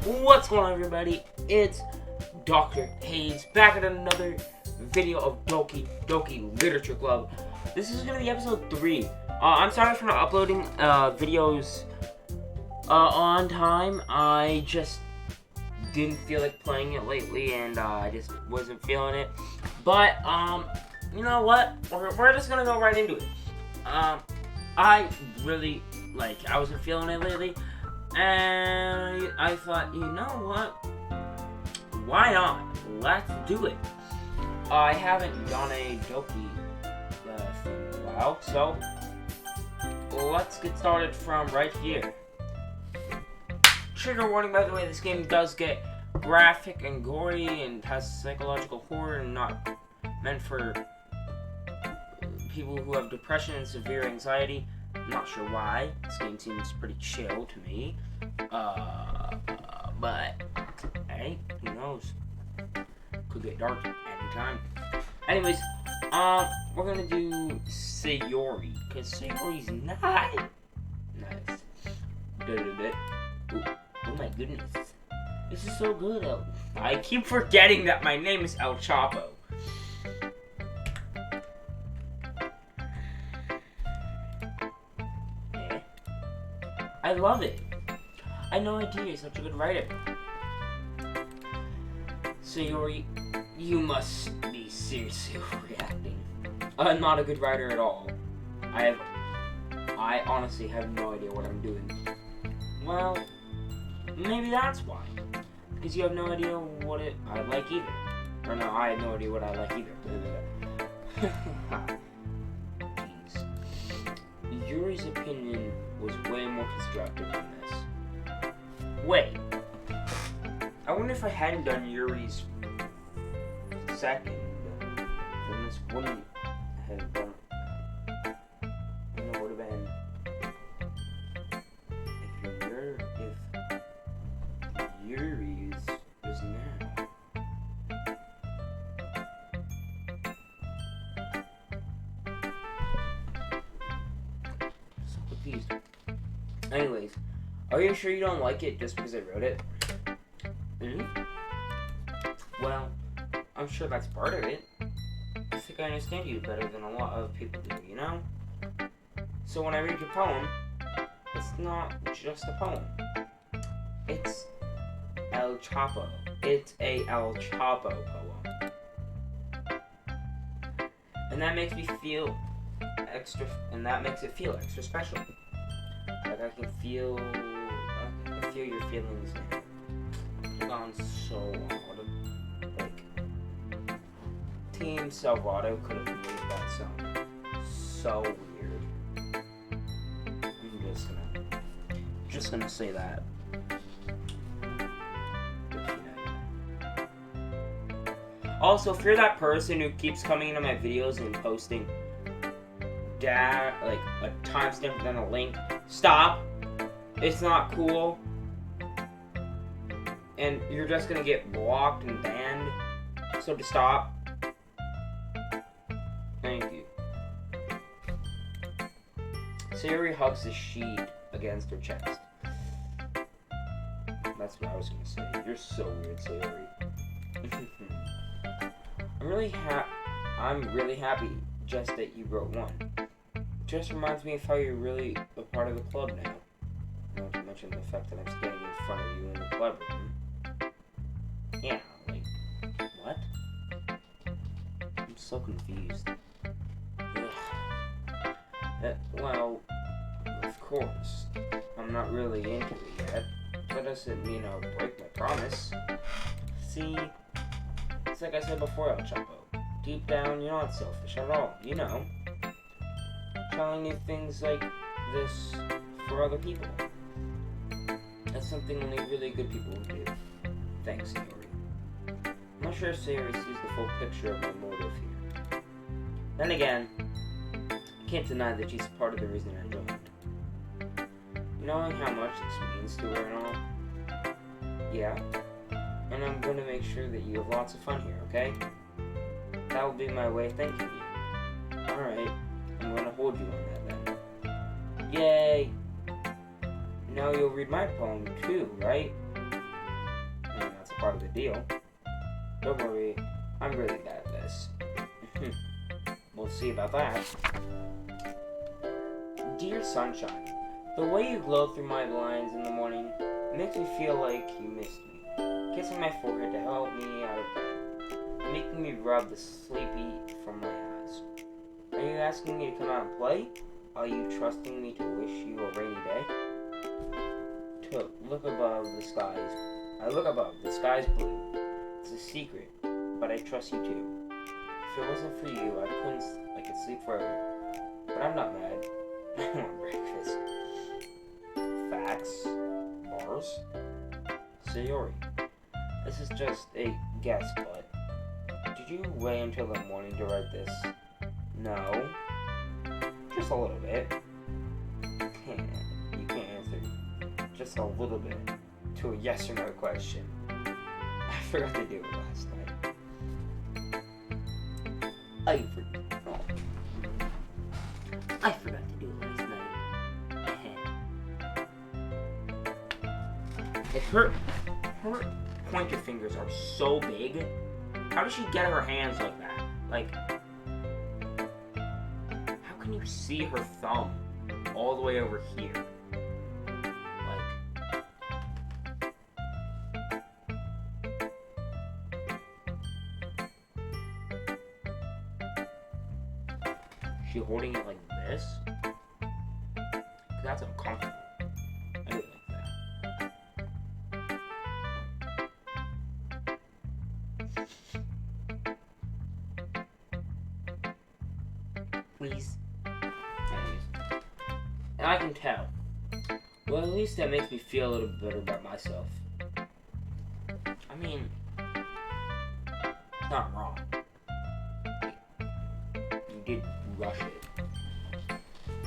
What's going on, everybody? It's Dr. Hayes back at another video of Doki Doki Literature Club. This is going to be episode 3. I'm sorry for not uploading videos on time. I just didn't feel like playing it lately, and I just wasn't feeling it. But, you know what? We're just going to go right into it. I wasn't feeling it lately. And I thought, you know what? Why not? Let's do it. I haven't done a Doki thing in a while, so let's get started from right here. Trigger warning, by the way, this game does get graphic and gory and has psychological horror and not meant for people who have depression and severe anxiety. I'm not sure why. This game seems pretty chill to me. But hey, who knows? Could get dark anytime. Anyways, we're gonna do Sayori, because Sayori's nice. Oh my goodness. This is so good. I keep forgetting that my name is El Chapo. I love it. I had no idea you're such a good writer. Sayori, you must be seriously overreacting. I'm not a good writer at all. I honestly have no idea what I'm doing. Well, maybe that's why. Because you have no idea what I like either. Or no, I have no idea what I like either. Jeez. Yuri's opinion was way more constructive than this. Wait. I wonder if I hadn't done Yuri's second, then this wouldn't have done. It would have been if Yuri's was now. So confused. Anyways, are you sure you don't like it just because I wrote it? Well, I'm sure that's part of it. I think I understand you better than a lot of people do, you know? So when I read your poem, it's not just a poem. It's El Chapo. It's a El Chapo poem. And that makes me feel extra, and that makes it feel extra special. Like I can feel your feelings now. Gone so odd. Like, Team Salvato could have made that sound so weird. I'm just gonna say that. Also, if you're that person who keeps coming into my videos and posting like a timestamp and then a link, stop. It's not cool. And you're just gonna get blocked and banned. So to stop. Thank you. Sayori hugs the sheet against her chest. That's what I was gonna say. You're so weird, Sayori. I'm really happy just that you wrote one. Just reminds me of how you're really a part of the club now. Not to mention the fact that I'm standing in front of you in the club room. Yeah, like, what? I'm so confused. Well, of course, I'm not really into it yet. That doesn't mean I'll break my promise. See, it's like I said before, El Chapo. Deep down, you're not selfish at all, you know. Trying new things like this for other people. That's something only really good people would do. Thanks, Sayori. I'm not sure if Sayori sees the full picture of my motive here. Then again, I can't deny that she's part of the reason I joined. Knowing how much this means to her and all. Yeah. And I'm going to make sure that you have lots of fun here, okay? That will be my way of thanking you. Alright, I'm going to hold you on that then. Yay! Now you'll read my poem too, right? part of the deal. Don't worry, I'm really bad at this. We'll see about that. Dear sunshine, the way you glow through my blinds in the morning makes me feel like you missed me. Kissing my forehead to help me out of bed, making me rub the sleepy from my eyes. Are you asking me to come out and play? Are you trusting me to wish you a rainy day? To look above the skies. I look above, the sky's blue. It's a secret, but I trust you too. If it wasn't for you, I could sleep forever. But I'm not mad. I want breakfast. Facts. Bars. Sayori. This is just a guess, but did you wait until the morning to write this? No. Just a little bit. You can't answer just a little bit to a yes or no question. I forgot to do it last night. I forgot to do it last night. Her pointer fingers are so big. How does she get her hands like that? Like, how can you see her thumb all the way over here? She holding it like this? That's uncomfortable. I do it like that. Please. Anyways. And I can tell. Well, at least that makes me feel a little better about myself. I mean, not wrong. You did rush it.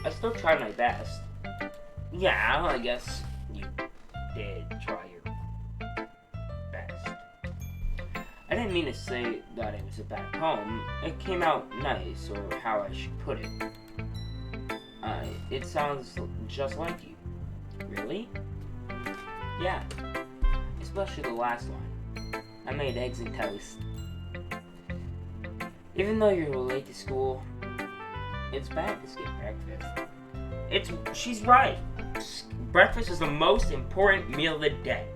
I still tried my best. Yeah, I guess you did try your best. I didn't mean to say that it was a bad poem. It came out nice, or how I should put it. It sounds just like you. Really? Yeah. Especially the last line. I made eggs and toast. Even though you're late to school, it's bad to skip breakfast. She's right. Breakfast is the most important meal of the day.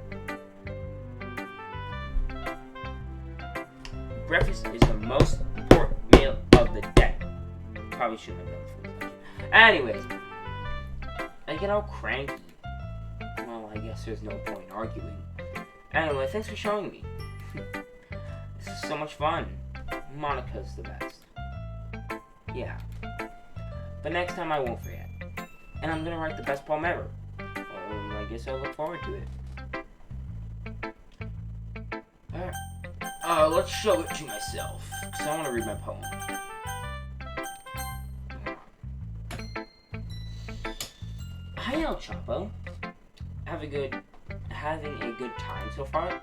Breakfast is the most important meal of the day. Probably shouldn't have done this for a Anyways, I get all cranky. Well, I guess there's no point in arguing. Anyway, thanks for showing me. This is so much fun. Monica's the best. Yeah. But next time I won't forget. And I'm gonna write the best poem ever. I guess I'll look forward to it. Alright. Let's show it to myself. Because I want to read my poem. Hi, El Chapo. Having a good time so far?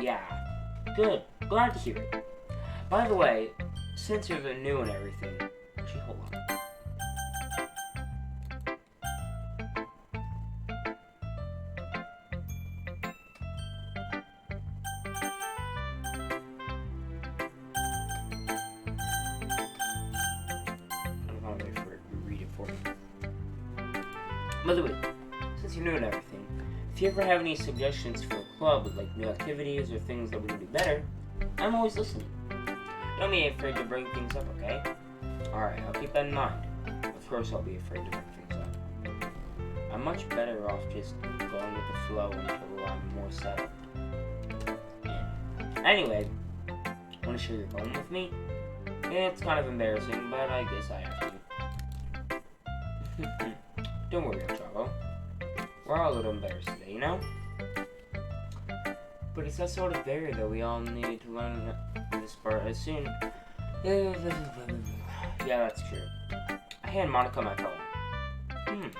Yeah. Good. Glad to hear it. By the way, since you're the new and everything, actually, hold on. I'm gonna wait for it to read it for me. By the way, since you're new and everything, if you ever have any suggestions for a club with like new activities or things that we can do better, I'm always listening. Don't be afraid to bring things up, okay? Alright, I'll keep that in mind. Of course I'll be afraid to bring things up. I'm much better off just going with the flow until I'm more settled. Yeah. Anyway, want to share your poem with me? It's kind of embarrassing, but I guess I have to. Don't worry, Chavo. We're all a little embarrassed today, you know? But it's that sort of barrier that we all need to learn this part as soon. Yeah, that's true. I hand Monica my poem.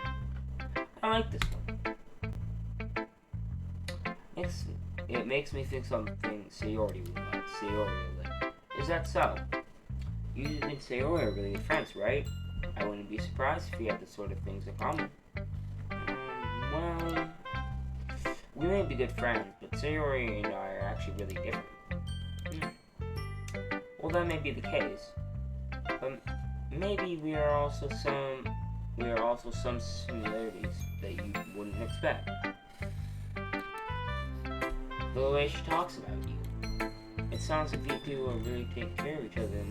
I like this one. It makes me think something Sayori would like. Is that so? You and Sayori are really good friends, right? I wouldn't be surprised if you had the sort of things in common. Well, We may be good friends, but Sayori and I are actually really different. Well, that may be the case, but maybe we are also some similarities that you wouldn't expect. The way she talks about you, it sounds like you two are really taking care of each other.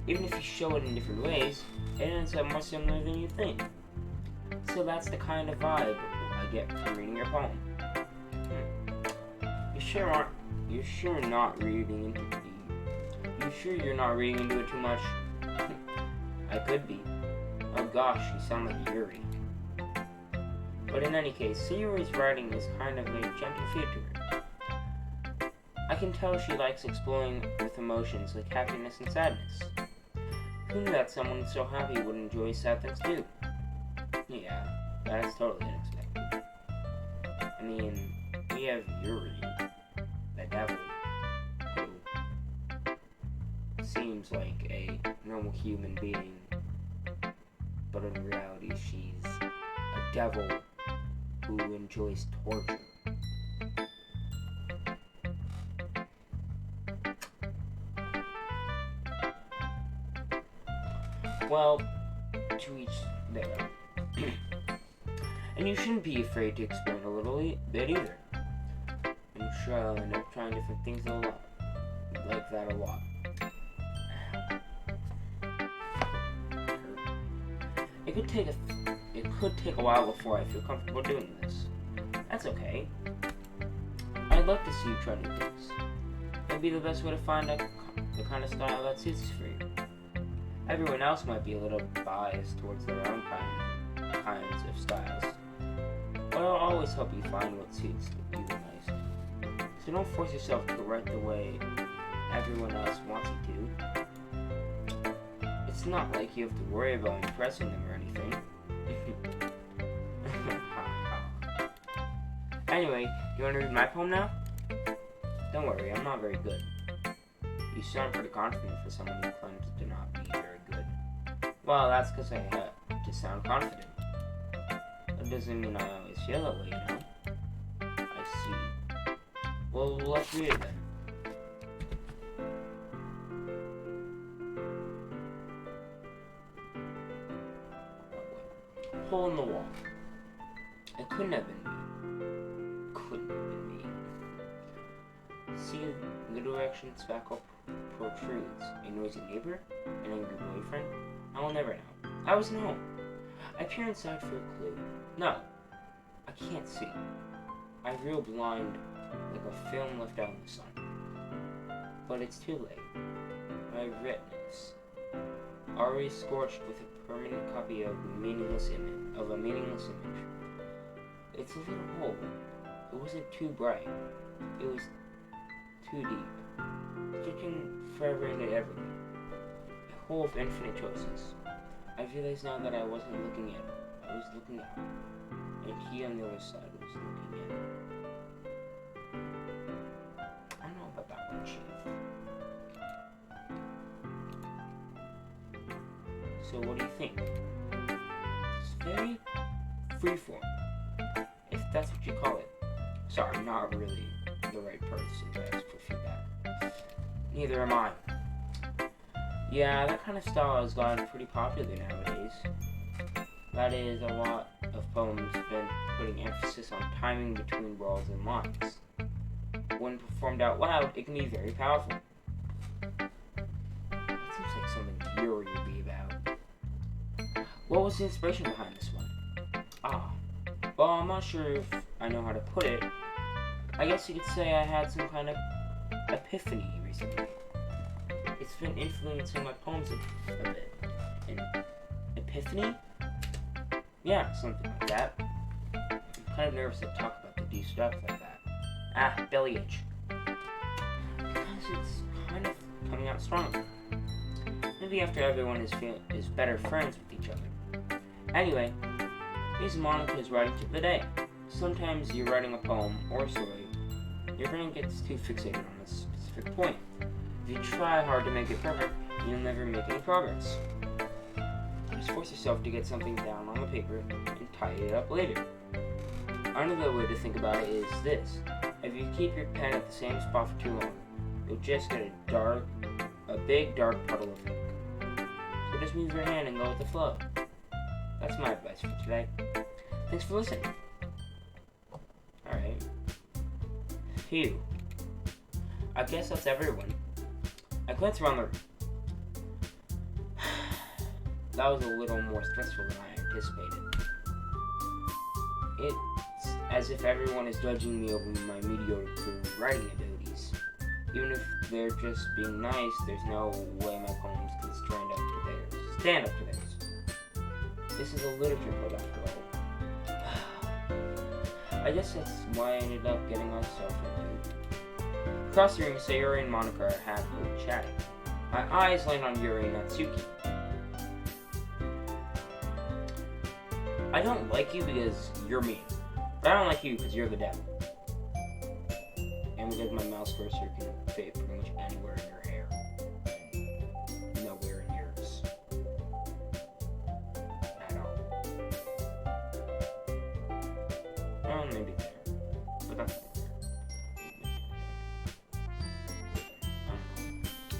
Even if you show it in different ways, it ends up more similar than you think. So that's the kind of vibe I get from reading your poem. You sure you're not reading into it too much? I could be. Oh gosh, you sound like Yuri. But in any case, Sayori's writing is kind of a gentle feel to her. I can tell she likes exploring with emotions like happiness and sadness. Who knew that someone so happy would enjoy sad things too? Yeah, that's totally unexpected. I mean, we have Yuri, the devil, who seems like a normal human being, but in reality she's a devil who enjoys torture. Well, to each their. And you shouldn't be afraid to explain a little bit either. I'm sure I'll end up trying different things like that a lot. It could take a while before I feel comfortable doing this. That's okay. I'd love to see you try new things. It'd be the best way to find out the kind of style that suits for you. Everyone else might be a little biased towards their own kinds of styles, but I'll always help you find what suits you the most. So don't force yourself to write the way everyone else wants you to. It's not like you have to worry about impressing them or anything. Anyway, you want to read my poem now? Don't worry, I'm not very good. You sound pretty confident for someone who claims to not be very good. Well, that's because I have to sound confident. That doesn't mean I always feel that way, you know? I see. Well, let's read it then. Hole in the wall. It couldn't have been me. See the direction spackle protrudes. A noisy neighbor? An angry boyfriend? I will never know. I wasn't home. I peer inside for a clue. No, I can't see. I reel blind like a film left out in the sun. But it's too late. My retinas, already scorched with a permanent copy of a meaningless image. It's a little hole. It wasn't too bright. It was too deep, stretching forever into everything. A hole of infinite choices. I realized now that I wasn't looking in. I was looking out. And he on the other side was looking in. I don't know about that one, Chief. So what do you think? It's very freeform, if that's what you call it. Sorry, I'm not really the right person to ask for feedback. Neither am I. Yeah, that kind of style has gotten pretty popular nowadays. That is, a lot of poems have been putting emphasis on timing between words and lines. When performed out loud, it can be very powerful. That seems like something Yuri would be about. What was the inspiration behind this one? Well, I'm not sure if I know how to put it. I guess you could say I had some kind of epiphany recently. It's been influencing my poems a bit. An epiphany? Yeah, something like that. I'm kind of nervous to talk about the deep stuff like that. Bellyache. Because it's kind of coming out stronger. Maybe after everyone is better friends with each other. Anyway, here's Monica's writing tip of the day. Sometimes you're writing a poem or a story, your brain gets too fixated on a specific point. If you try hard to make it perfect, you'll never make any progress. Just force yourself to get something down on the paper and tidy it up later. Another way to think about it is this. If you keep your pen at the same spot for too long, you'll just get a big dark puddle of ink. So just move your hand and go with the flow. That's my advice for today. Thanks for listening. Alright. Phew. I guess that's everyone. I glanced around the room. That was a little more stressful than I anticipated. It's as if everyone is judging me over my mediocre writing abilities. Even if they're just being nice, there's no way my poems can stand up to theirs. This is a literature club after all. I guess that's why I ended up getting myself into. Across the room, Sayori and Monica are happily chatting. My eyes land on Yuri and Natsuki. I don't like you because you're mean, but I don't like you because you're the devil. And because my mouse cursor can fit pretty much anywhere in your hair. Nowhere in yours. At all. Well, maybe there. But that's there.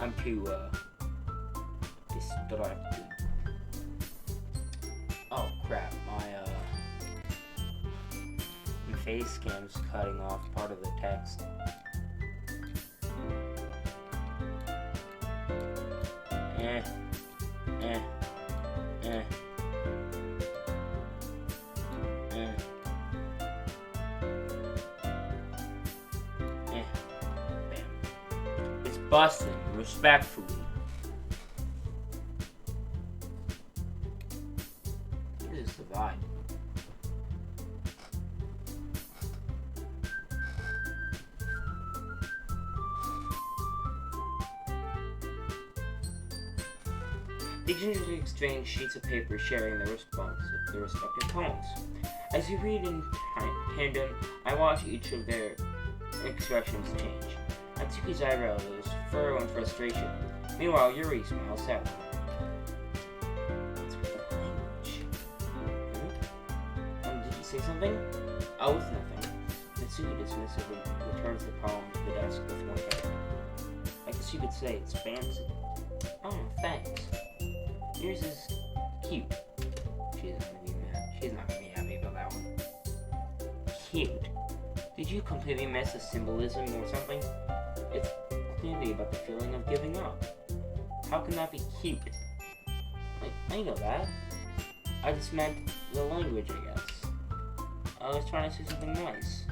I'm too, distracted. Oh crap, my face cam's cutting off part of the text. Bam. It's busted, respectfully. This is the vibe. They usually exchange sheets of paper sharing their respective poems. As you read in tandem, I watch each of their expressions change. Natsuki's eyebrows furrow in frustration. Meanwhile, Yuri smiles sadly. What's with the language? Did you say something? Oh, it's nothing. Natsuki dismissively returns the poem to the desk with one hand. I guess you could say it's fancy. Oh, thanks. Yours is cute. She's not gonna be happy about that one. Cute. Did you completely miss the symbolism or something? It's clearly about the feeling of giving up. How can that be cute? I know that. I just meant the language, I guess. I was trying to say something nice.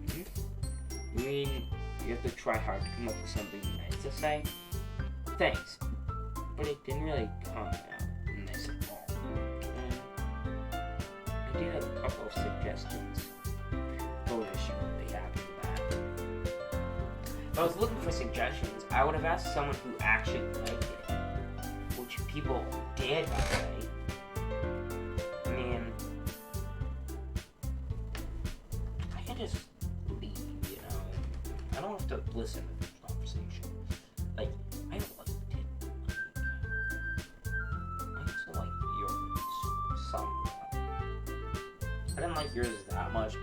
Mm-hmm. You mean you have to try hard to come up with something nice to say? Thanks. But it didn't really come out nice at all. I did have a couple of suggestions. Told her she wouldn't be happy with that. If I was looking for suggestions, I would have asked someone who actually liked it. Which people did, by the way. I mean, I can just leave, you know? I don't have to listen to this conversation. Like, I don't like it. I also like yours some. I didn't like yours that much.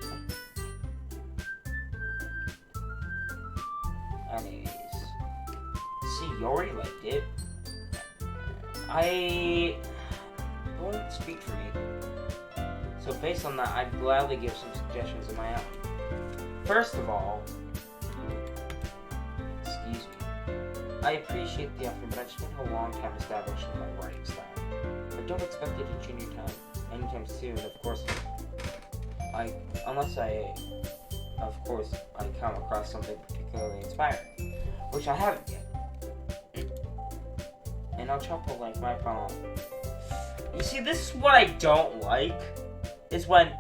Anyways, see, you already liked it. I won't speak for me. So based on that, I'd gladly give some suggestions of my own. First of all, excuse me, I appreciate the effort, but I've spent a long time establishing my writing style. But don't expect it to change anytime soon, of course. Unless I come across something particularly inspiring, which I haven't yet. And I'll try to like my poem. You see, this is what I don't like, is when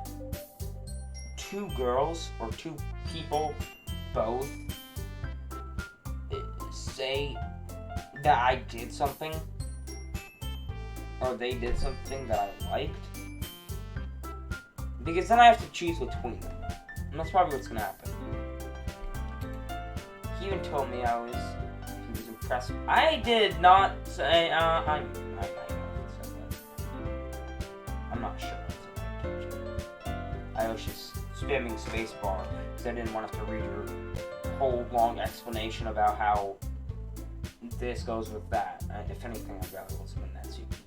two girls or two people both say that I did something or they did something that I liked, because then I have to choose between them, and that's probably what's gonna happen. He even told me he was impressed. I did not say, I might have said that. I was just spamming spacebar because I didn't want to have to read your whole long explanation about how this goes with that. If anything, I'd rather listen to Natsuki.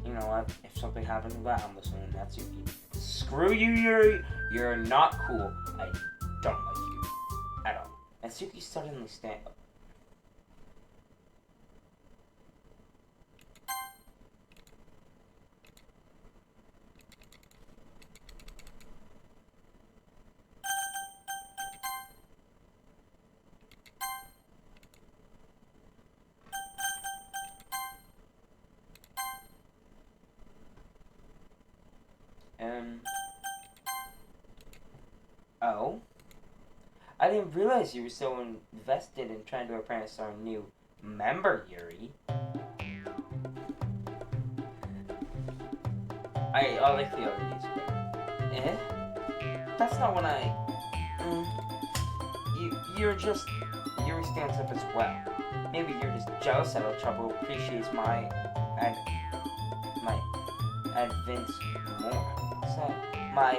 You know what? If something happens with that, I'm listening to Natsuki. Screw you, Yuri. You're not cool. I don't like you at all. Natsuki suddenly stand up. Oh? I didn't realize you were so invested in trying to apprentice our new member, Yuri. I like the other music. Eh? That's not what I... You're just... Yuri stands up as well. Maybe you're just jealous that El Chapo appreciates my advance more. So, my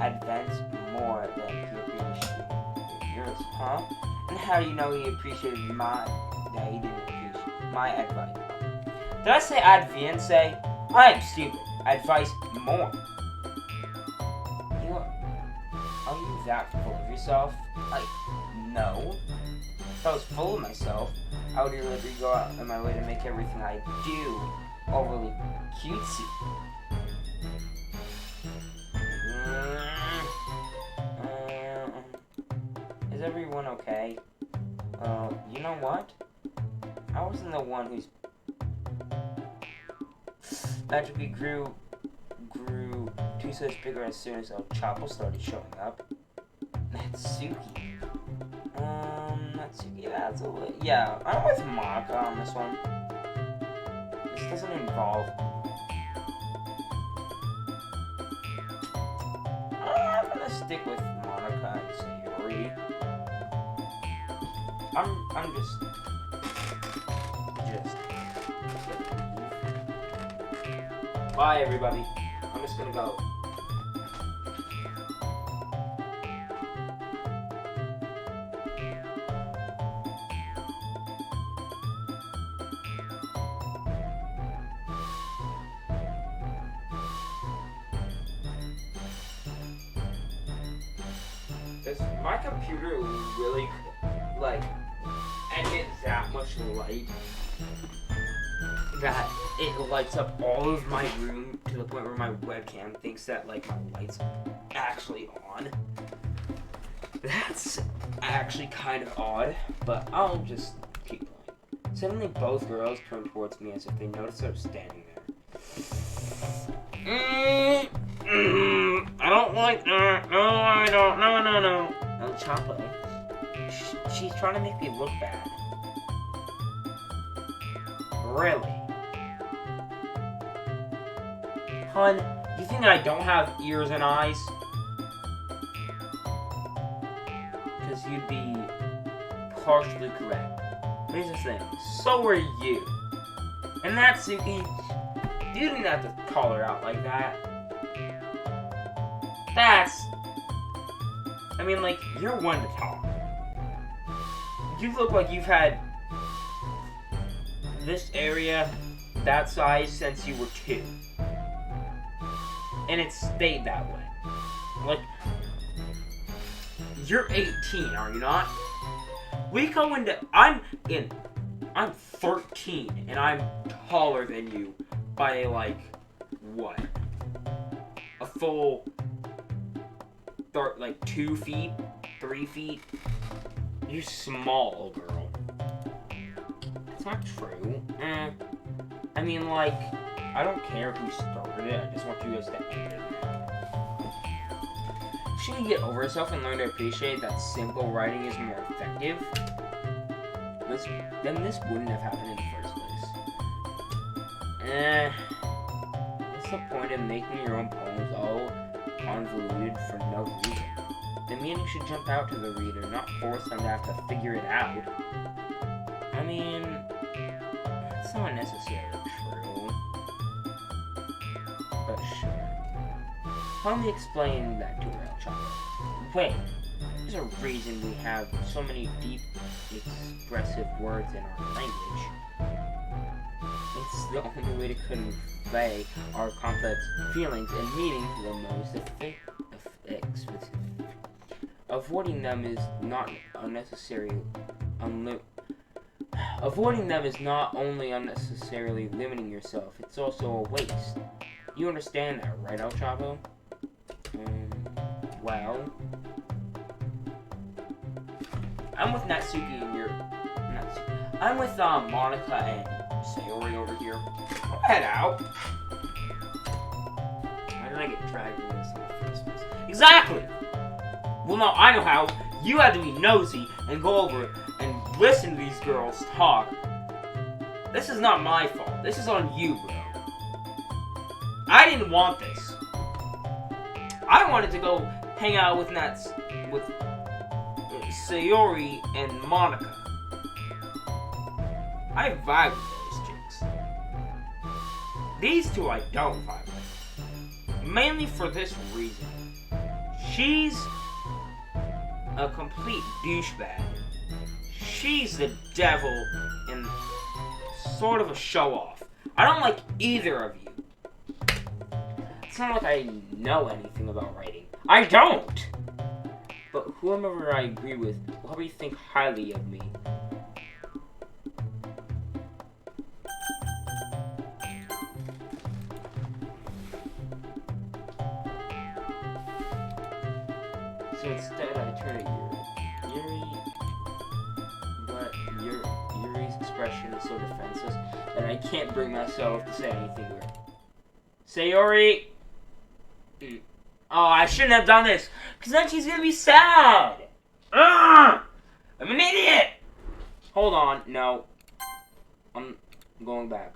advance more than he appreciated yours, huh? And how do you know he appreciated mine? Yeah, he didn't appreciate my advice. Did I say advance? I am stupid. Advice more. Are you that full of yourself? No. If I was full of myself, I would really go out of my way to make everything I do overly cutesy. Is everyone okay? You know what? I wasn't the one who's magically grew two size bigger as soon as El Chapo started showing up. Natsuki. Natsuki, that's a little... Yeah, I'm with Monica on this one. This doesn't involve... I'm gonna stick with Monica and Sayori. I'm just... Bye, everybody. I'm just gonna go. Does my computer really, emit that much light that it lights up all of my room to the point where my webcam thinks that, my light's actually on? That's actually kind of odd, but I'll just keep going. Suddenly, both girls turned towards me as if they noticed I was standing there. I don't like that. No, I don't. No. El Chapo. She's trying to make me look bad. Really? Hun, you think I don't have ears and eyes? Because you'd be partially correct. But here's the thing. So are you. And Natsuki, you didn't have to call her out like that. You're one to talk. You look like you've had this area that size since you were 2. And it stayed that way. You're 18, are you not? I'm 13, and I'm taller than you by, what? A full... 2 feet, 3 feet. You're small, girl. That's not true. I don't care who started it. I just want you guys to end it. If she can get over herself and learn to appreciate that simple writing is more effective, then this wouldn't have happened in the first place. What's the point of making your own poems all convoluted for no reason? The meaning should jump out to the reader, not force them to have to figure it out. It's not necessarily true. But sure. Let me explain that to her, child. Wait, there's a reason we have so many deep, expressive words in our language. It's the only way to convey our complex feelings and meanings the most explicit. Avoiding them is not only unnecessarily limiting yourself, it's also a waste. You understand that, right, El Chavo? Well, I'm with Natsuki and I'm with Monica and Sayori over here. I'll head out. How did I get dragged into this in the first place? Exactly! Well, no, I know how. You had to be nosy and go over and listen to these girls talk. This is not my fault. This is on you, bro. I didn't want this. I wanted to go hang out with Sayori and Monica. I vibe with those chicks. These two I don't vibe with. Mainly for this reason. She's a complete douchebag. She's the devil and sort of a show-off. I don't like either of you. It's not like I know anything about writing. I don't! But whoever I agree with will probably think highly of me. So instead I turn to Yuri. But Yuri's expression is so defenseless that I can't bring myself to say anything weird. Sayori! Oh, I shouldn't have done this, because then she's gonna be sad! Ugh! I'm an idiot! Hold on, no. I'm going back.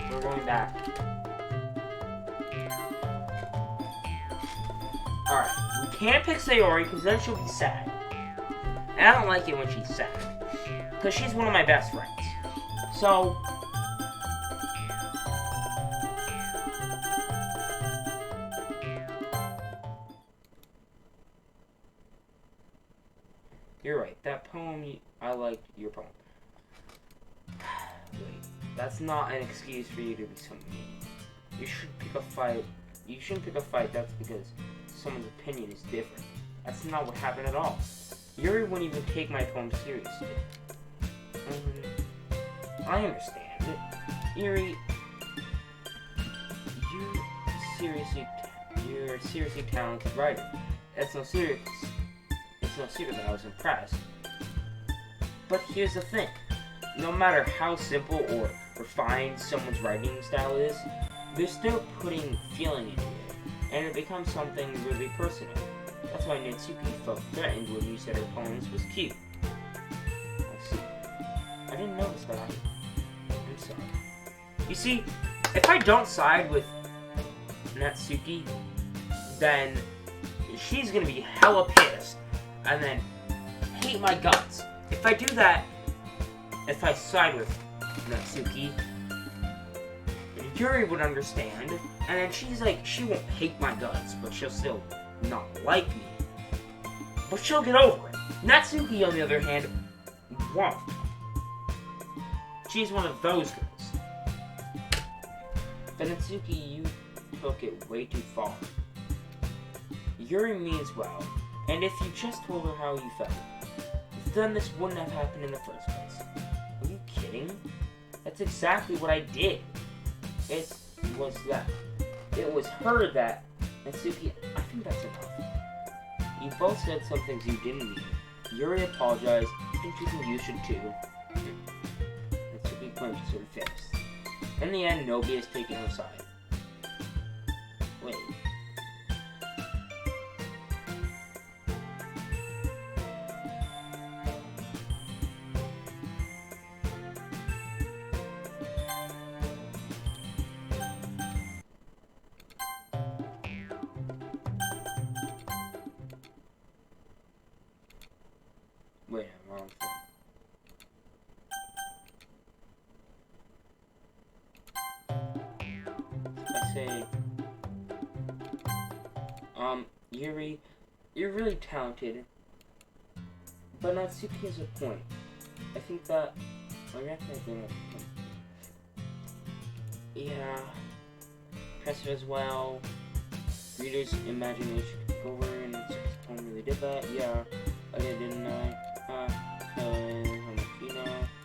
We're going back. Alright, we can't pick Sayori, because then she'll be sad. And I don't like it when she's sad. Because she's one of my best friends. So, you're right. That poem, I liked your poem. Wait, that's not an excuse for you to be so mean. You should pick a fight. You shouldn't pick a fight. That's because someone's opinion is different. That's not what happened at all. Yuri wouldn't even take my poem seriously. I understand. Yuri, you're a seriously talented writer. It's no secret that I was impressed. But here's the thing. No matter how simple or refined someone's writing style is, they're still putting feeling into it, and it becomes something really personal. That's why Natsuki felt threatened when you said her poems was cute. I see. I didn't notice that. I'm sorry. You see, if I don't side with Natsuki, then she's gonna be hella pissed and then hate my guts. If I do that, if I side with Natsuki, Yuri would understand, and then she's like, she won't hate my guts, but she'll still not like me. But she'll get over it. Natsuki, on the other hand, won't. She's one of those girls. But Natsuki, you took it way too far. Yuri means well, and if you just told her how you felt, then this wouldn't have happened in the first place. Are you kidding? That's exactly what I did. It was her that Natsuki, I think that's enough. You both said some things you didn't mean. Yuri apologized, and you think you should too. Natsuki clenched her fist. In the end, nobody has taken her side. Wait. Wait, I'm wrong thing. say, Yuri, you're really talented, but Natsuki has a point. I think that, yeah, impressive as well. Reader's imagination took over, and Natsuki's poem really did that. Yeah, I didn't I?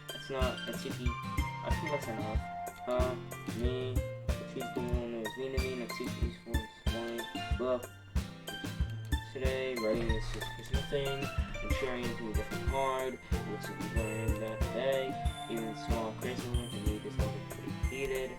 That's not Natsuki. I think that's enough. Me, she's the one who was mean to me. Natsuki's one, blah. Today, writing this is nothing, and sharing it can be different hard. Looks like we learned that today. Even small criticism can lead to something pretty heated.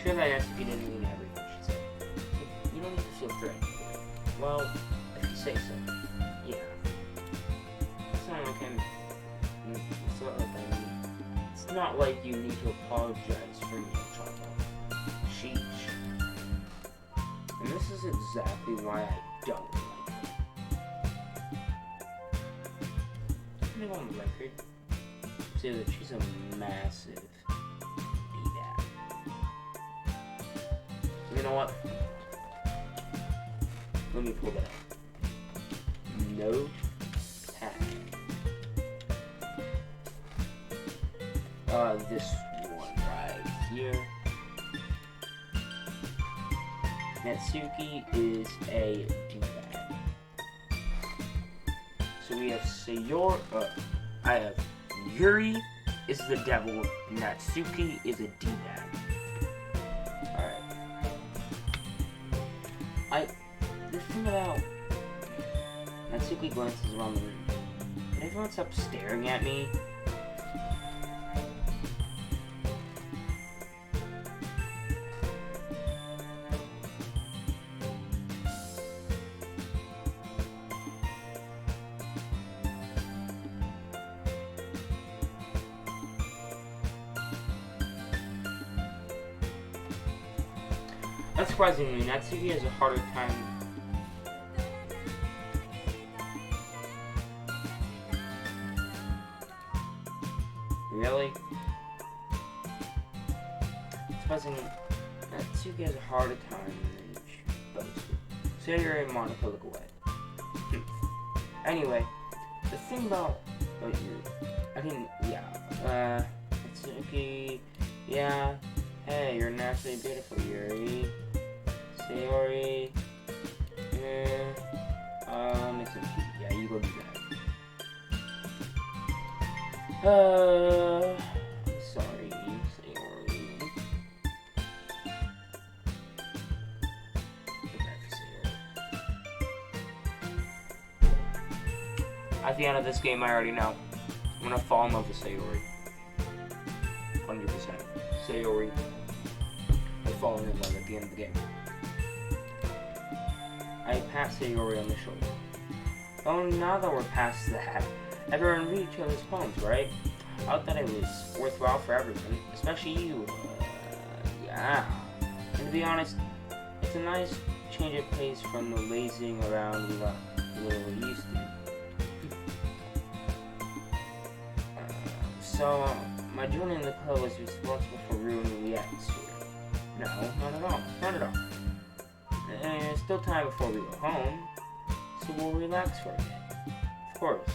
Sure that Natsuki didn't mean everything she said. You don't need to feel threatened. Well, if you say so. Yeah. It's not like it's not like you need to apologize for your trouble. Sheesh. And this is exactly why I don't like her. I'm gonna go on the record. Say that she's a massive D-bag. You know what? Let me pull that up. No tag. This one right here. Natsuki is a D-bag. So we have I have Yuri is the devil. Natsuki is a D-bag. Alright. The thing about Natsuki glances around the room, but everyone stops staring at me. Unsurprisingly, Natsuki has a harder time. Really? Surprisingly, Natsuki has a harder time than she boasted. Sayori and Monica look away. Anyway, the thing about you, Natsuki, yeah. Hey, you're naturally beautiful, Yuri. Sayori. It's a P. Yeah, you go do that. Sorry, Sayori. Feel bad for Sayori. At the end of this game, I already know. I'm gonna fall in love with Sayori. 100%. Sayori. We're falling in love at the end of the game. I pat Sayori on the shoulder. Oh, now that we're past that, everyone read each other's poems, right? I thought it was worthwhile for everyone, especially you. Yeah. And to be honest, it's a nice change of pace from the lazing around we used to. So, my joining the club was responsible for ruining the atmosphere. No, not at all. Not at all. And there's still time before we go home, so we'll relax for a bit. Of course,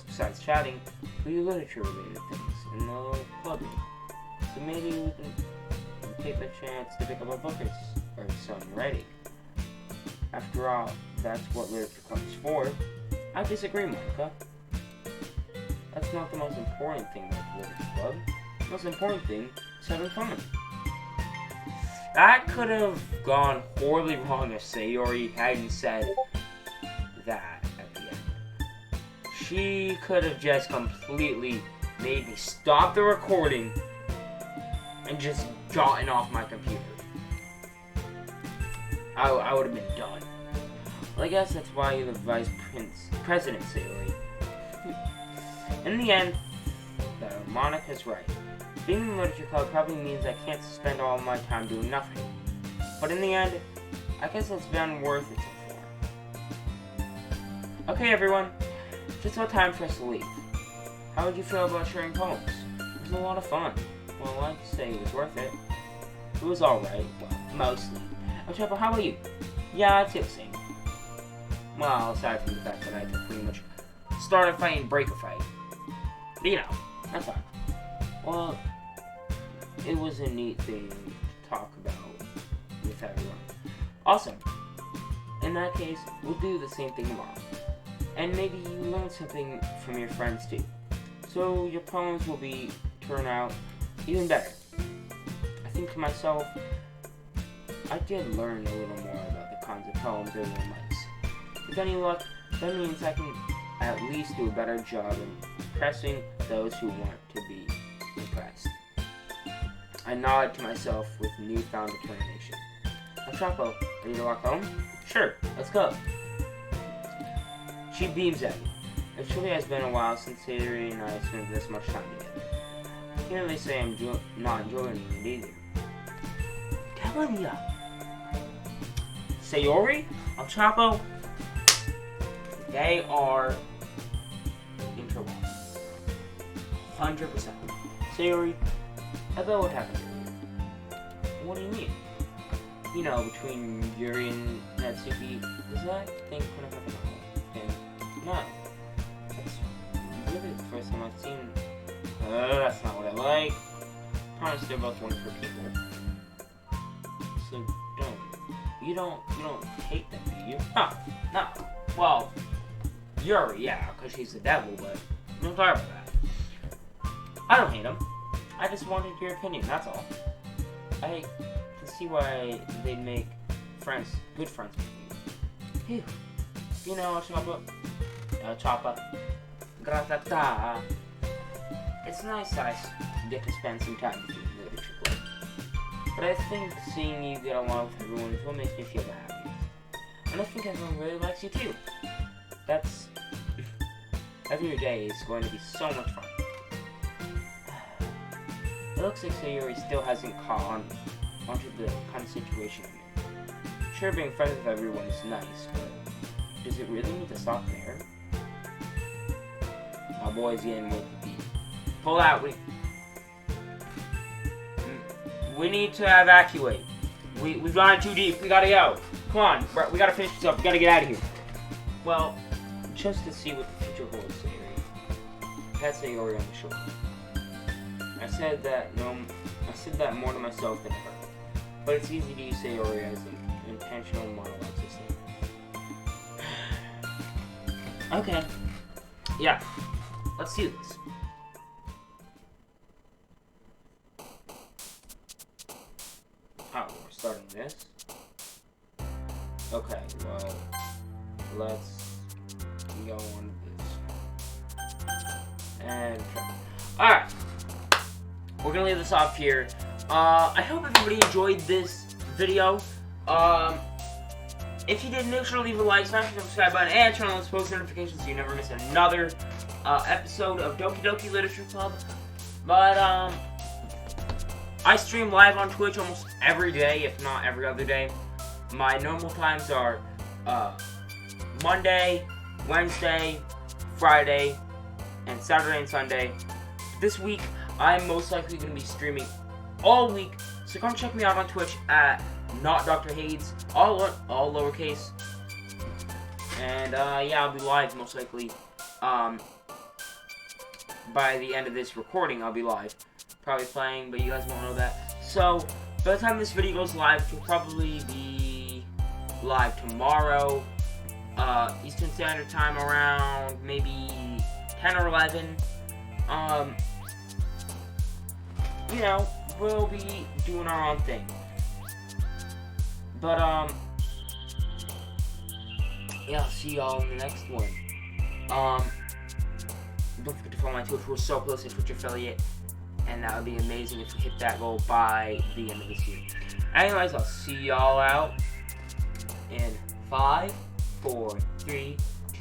besides chatting, we do literature-related things in the club room. So maybe we can take the chance to pick up a book or some writing. After all, that's what literature club is for. I disagree, Monica. That's not the most important thing about the literature club. The most important thing is having fun. That could have gone horribly wrong if Sayori hadn't said that at the end. She could have just completely made me stop the recording and just gotten off my computer. I would have been done. Well, I guess that's why you're the vice president, Sayori. In the end, Monica's right. Being in the literature club probably means I can't spend all my time doing nothing. But in the end, I guess it's been worth it so far. Okay, everyone. Just about time for us to leave. How would you feel about sharing poems? It was a lot of fun. Well, I'd say it was worth it. It was alright. Well, mostly. Chopper, how about you? Yeah, I'd say the same. Well, aside from the fact that I had to pretty much start a fight and break a fight. You know, that's fine. Well, it was a neat thing to talk about with everyone. Awesome. In that case, we'll do the same thing tomorrow. And maybe you learn something from your friends too. So your poems will turn out even better. I think to myself, I did learn a little more about the kinds of poems everyone likes. With any luck, that means I can at least do a better job impressing those who want to be impressed. I nod to myself with newfound determination. Chapo, ready to walk home? Sure, let's go. She beams at me. It truly has been a while since Sayori and I spent this much time together. I can't really say I'm not enjoying it either. Telling ya. Sayori, Chapo, they are in trouble. 100%. Sayori, I bet what happened earlier. What do you mean? You know, between Yuri and Natsuki, is that thing gonna happen? No. That's really the first time I've seen. That's not what I like. Promise they're both wonderful people. So you don't hate them, do you? No. Well, Yuri, yeah, because she's the devil, but don't talk about that. I don't hate them. I just wanted your opinion, that's all. I can see why they'd make good friends with you. Phew. You know, Choppa. Gratata. It's nice I get to spend some time with you in the literature club. But I think seeing you get along with everyone is what makes me feel the happiest. And I think everyone really likes you too. Every day is going to be so much fun. It looks like Sayori still hasn't caught on onto the kind of situation I'm in. Sure, being friends with everyone is nice, but does it really need to stop there? My boy's getting with the beat. Pull out, we need to evacuate. We've gone too deep, we gotta go. Come on, we gotta finish this up, we gotta get out of here. Well, just to see what the future holds, Sayori. Pat Sayori on the shoulder. I said that more to myself than her. But it's easy to use Sayori as an intentional monologue system. Okay. Yeah. Let's do this. Oh, we're starting this? Okay, well, let's go on this. And try. Alright. We're gonna leave this off here. I hope everybody enjoyed this video. If you did, make sure to leave a like, smash the subscribe button, and turn on those post notifications so you never miss another episode of Doki Doki Literature Club. But I stream live on Twitch almost every day, if not every other day. My normal times are Monday, Wednesday, Friday, and Saturday and Sunday. This week, I'm most likely going to be streaming all week, so come check me out on Twitch at NotDrHades, all lowercase. And yeah, I'll be live most likely. By the end of this recording, I'll be live. Probably playing, but you guys won't know that. So, by the time this video goes live, it'll probably be live tomorrow, Eastern Standard Time, around maybe 10 or 11. You know, we'll be doing our own thing. But, yeah, I'll see y'all in the next one. Don't forget to follow my Twitch. We're so close to Twitch affiliate, and that would be amazing if we hit that goal by the end of this year. Anyways, I'll see y'all out in 5, 4, 3, 2,